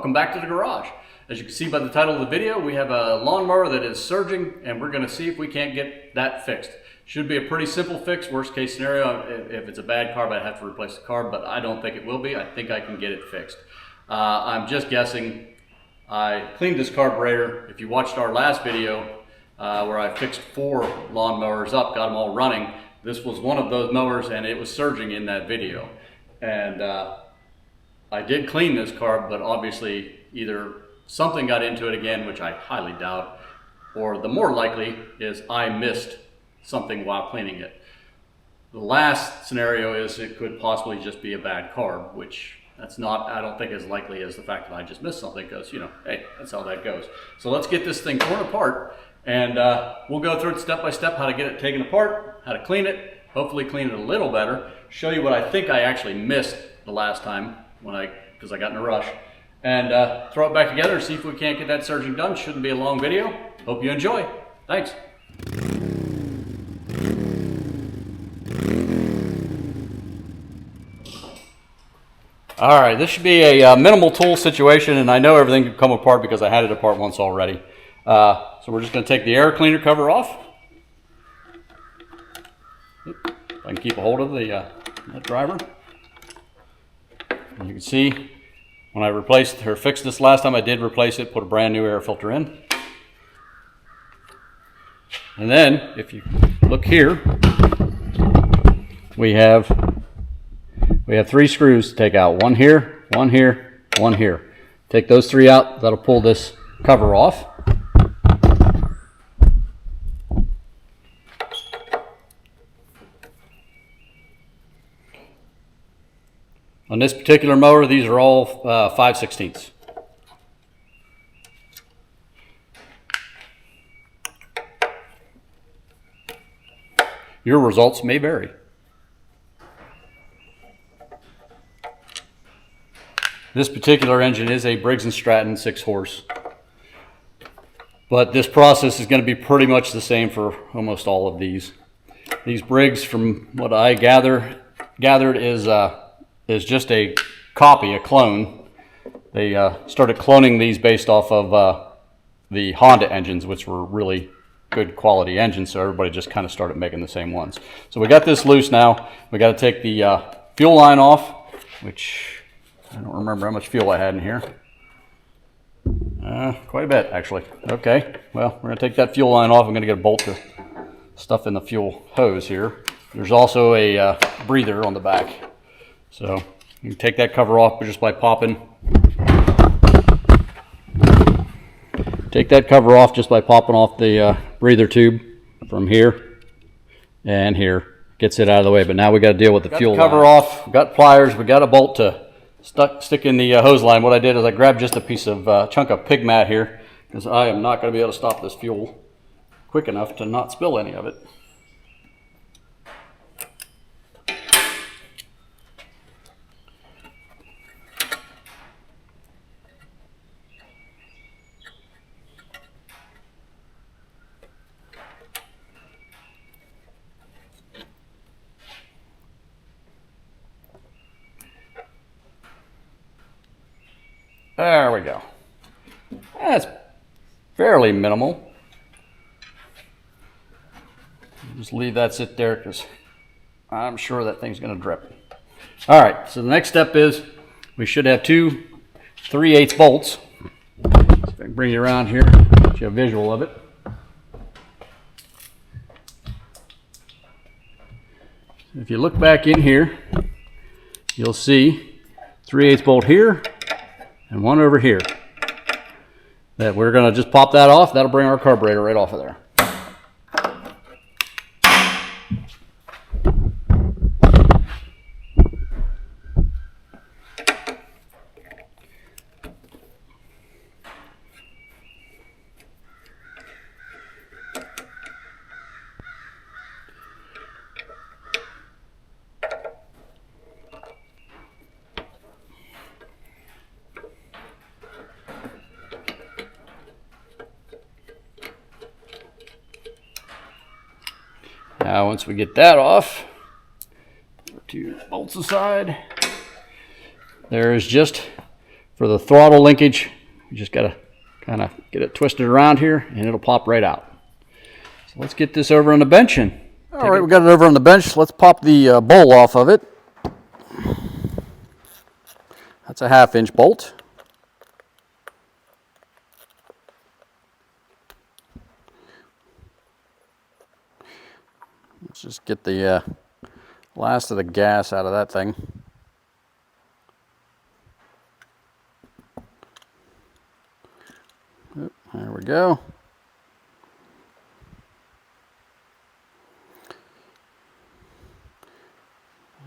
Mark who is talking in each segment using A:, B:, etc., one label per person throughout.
A: Welcome back to the garage. As you can see by the title of the video, we have a lawnmower that is surging and we're going to see if we can't get that fixed. Should be a pretty simple fix. Worst case scenario, if it's a bad carb, I'd have to replace the carb, but I don't think it will be. I think I can get it fixed. I'm just guessing. I cleaned this carburetor. If you watched our last video where I fixed 4 lawnmowers up, got them all running, this was one of those mowers and it was surging in that video. And I did clean this carb, but obviously either something got into it again, which I highly doubt, or the more likely is I missed something while cleaning it. The last scenario is it could possibly just be a bad carb, which that's not, I don't think, as likely as the fact that I just missed something, because, you know, hey, that's how that goes. So let's get this thing torn apart, and we'll go through it step by step, how to get it taken apart, how to clean it, hopefully clean it a little better, show you what I think I actually missed the last time because I got in a rush, and throw it back together and see if we can't get that surging done. Shouldn't be a long video. Hope you enjoy. Thanks. All right, this should be a minimal tool situation, and I know everything can come apart because I had it apart once already. So we're just going to take the air cleaner cover off. If I can keep a hold of that driver. And you can see when I replaced or fixed this last time, I did replace it, put a brand new air filter in. And then if you look here, we have 3 screws to take out. One here, one here, one here. Take those 3 out, that'll pull this cover off. On this particular mower, these are all 5/16. Your results may vary. This particular engine is a Briggs and Stratton 6-horse. But this process is going to be pretty much the same for almost all of these. These Briggs, from what I gathered, is just a copy, a clone. They started cloning these based off of the Honda engines, which were really good quality engines, so everybody just kind of started making the same ones. So we got this loose now. We got to take the fuel line off, which I don't remember how much fuel I had in here. Quite a bit, actually. Okay, well, we're going to take that fuel line off. I'm going to get a bolt to stuff in the fuel hose here. There's also a breather on the back. So you can take that cover off just by popping. Take that cover off just by popping off the breather tube from here and here. Gets it out of the way, but now we got to deal with the fuel cover off. We've got pliers. We got a bolt to stick in the hose line. What I did is I grabbed just a piece of chunk of pig mat here, because I am not going to be able to stop this fuel quick enough to not spill any of it. There we go. That's fairly minimal. Just leave that sit there because I'm sure that thing's going to drip. All right, so the next step is we should have 2 3/8 bolts. So if I can bring you around here, get you a visual of it. If you look back in here, you'll see 3/8 bolt here and one over here. That we're going to just pop that off. That'll bring our carburetor right off of there. Now once we get that off, 2 bolts aside, there's just For the throttle linkage, you just got to kind of get it twisted around here and it'll pop right out. So let's get this over on the bench. And all right, we got it over on the bench. Let's pop the bowl off of it. That's a 1/2-inch bolt. Let's just get the last of the gas out of that thing. Oop, there we go.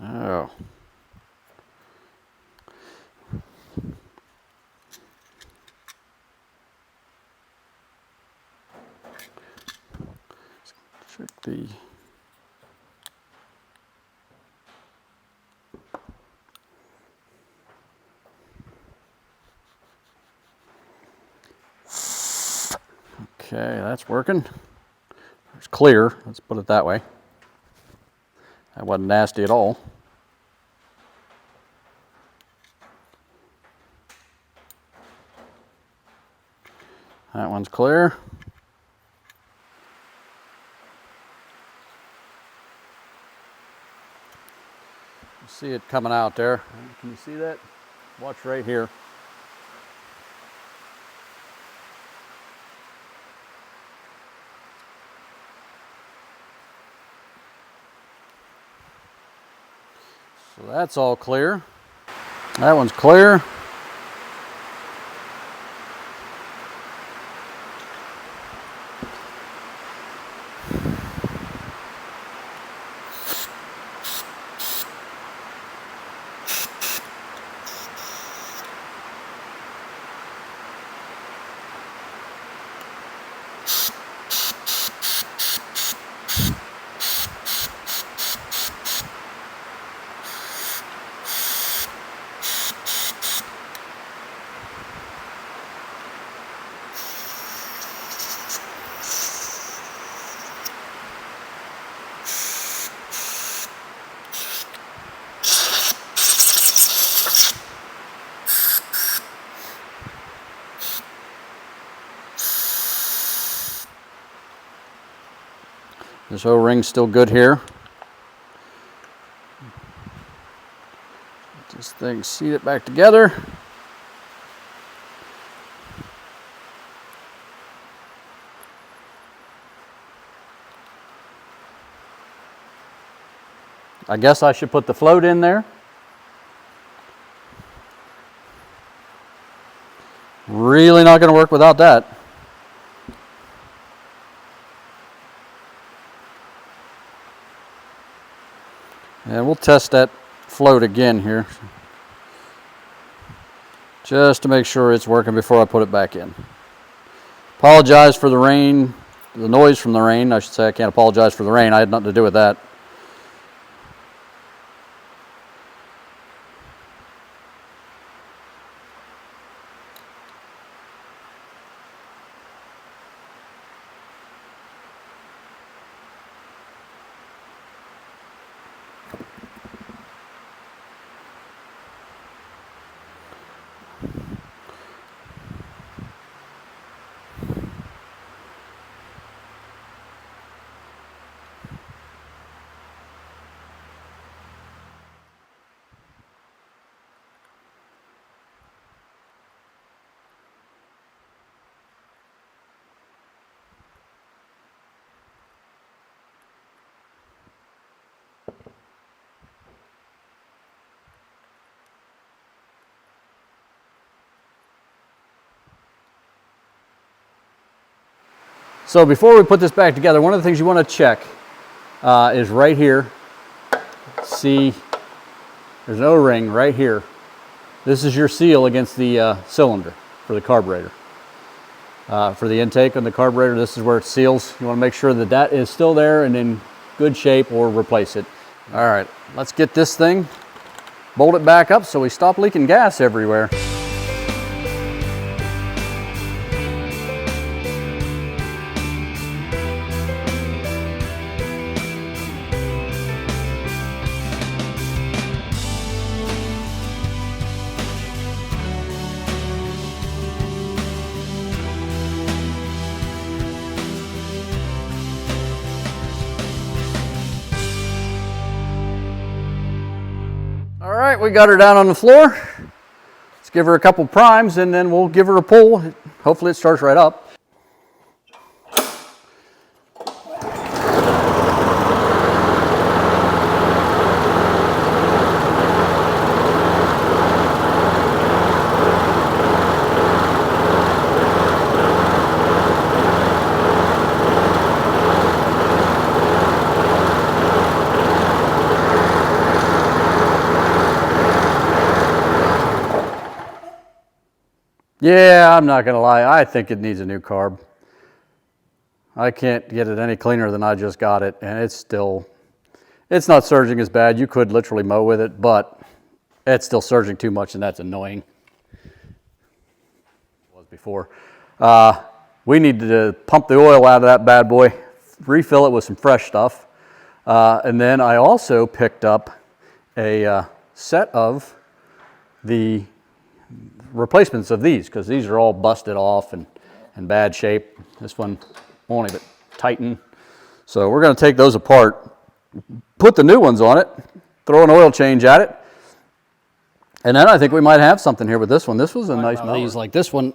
A: Oh. Check the okay, that's working. It's clear, let's put it that way. That wasn't nasty at all. That one's clear. You see it coming out there. Can you see that? Watch right here. So that's all clear. That one's clear. This O-ring's still good here. Get this thing, seat it back together. I guess I should put the float in there. Really not going to work without that. And we'll test that float again here, just to make sure it's working before I put it back in. Apologize for the rain, the noise from the rain. I should say I can't apologize for the rain. I had nothing to do with that. So before we put this back together, one of the things you want to check is right here. See, there's an O-ring right here. This is your seal against the cylinder for the carburetor. For the intake on the carburetor, this is where it seals. You want to make sure that that is still there and in good shape, or replace it. All right, let's get this thing, bolt it back up so we stop leaking gas everywhere. right, we got her down on the floor. Let's give her a couple primes and then we'll give her a pull. Hopefully it starts right up. Yeah, I'm not gonna lie, I think it needs a new carb. I can't get it any cleaner than I just got it, and it's not surging as bad. You could literally mow with it, but it's still surging too much, and that's annoying. It was before. We need to pump the oil out of that bad boy, refill it with some fresh stuff, and then I also picked up a set of the replacements of these, because these are all busted off and in bad shape. This one won't even tighten. So we're going to take those apart, put the new ones on it, throw an oil change at it, and then I think we might have something here with this one. This was a nice mower. These like this one.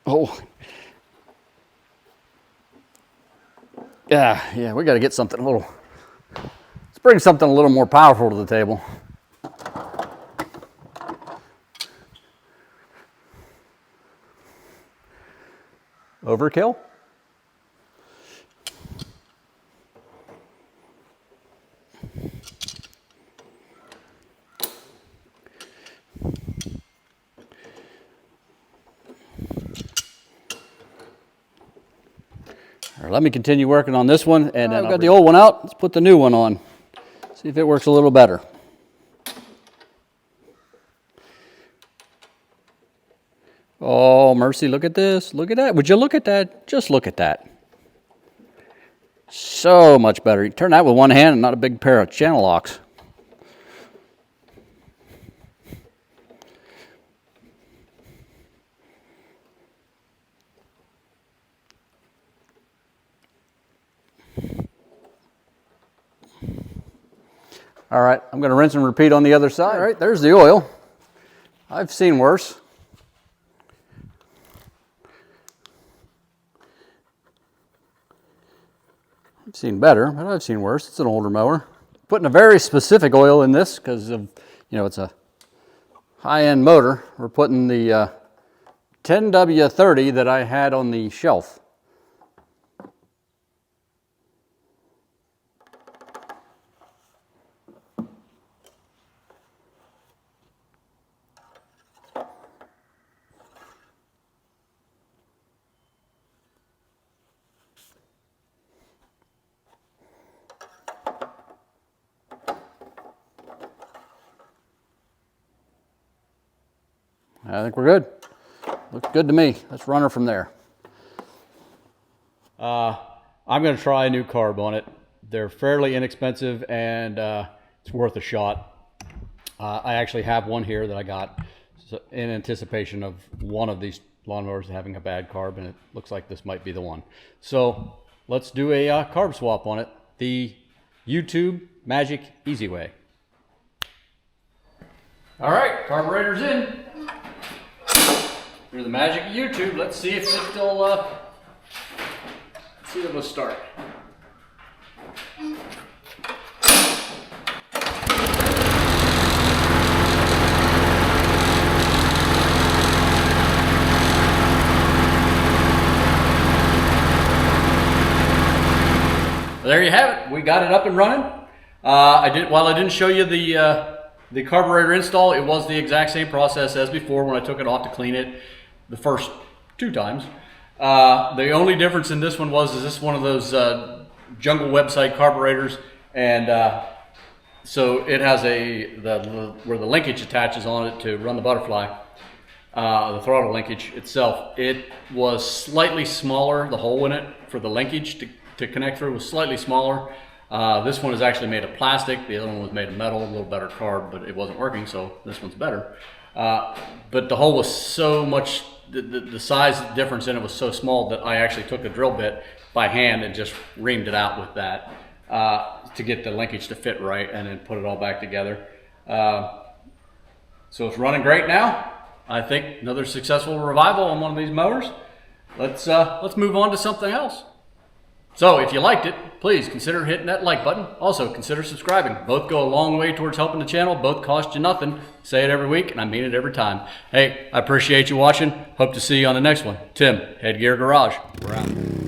A: Oh. Yeah, we got to get something a little, let's bring something a little more powerful to the table. Overkill? All right, let me continue working on this one, and then I've got the old one out. Let's put the new one on. See if it works a little better. Oh, mercy, look at this. Look at that. Would you look at that? Just look at that. So much better. You turn that with one hand and not a big pair of channel locks. All right, I'm going to rinse and repeat on the other side. All right, there's the oil. I've seen worse. I've seen better, but I've seen worse. It's an older mower. Putting a very specific oil in this because of, it's a high-end motor. We're putting the 10W30 that I had on the shelf. I think we're good. Looks good to me. Let's run her from there. I'm going to try a new carb on it. They're fairly inexpensive and it's worth a shot. I actually have one here that I got in anticipation of one of these lawnmowers having a bad carb, and it looks like this might be the one. So let's do a carb swap on it. The YouTube Magic Easy Way. All right, carburetor's in. Through the magic of YouTube, let's see if it'll, let's see if it'll start. There you have it. We got it up and running. While I didn't show you the carburetor install, it was the exact same process as before when I took it off to clean it the first 2 times. The only difference in this one is this one of those jungle website carburetors, and so it has where the linkage attaches on it to run the butterfly, the throttle linkage itself. It was slightly smaller, the hole in it for the linkage to connect through was slightly smaller. This one is actually made of plastic. The other one was made of metal, a little better carb, but it wasn't working, so this one's better. But the hole was so much, the size difference in it was so small that I actually took a drill bit by hand and just reamed it out with that. to get the linkage to fit right and then put it all back together. So it's running great now. I think another successful revival on one of these mowers. Let's move on to something else. So if you liked it, please consider hitting that like button. Also, consider subscribing. Both go a long way towards helping the channel. Both cost you nothing. Say it every week, and I mean it every time. Hey, I appreciate you watching. Hope to see you on the next one. Tim, Headgear Garage. We're out.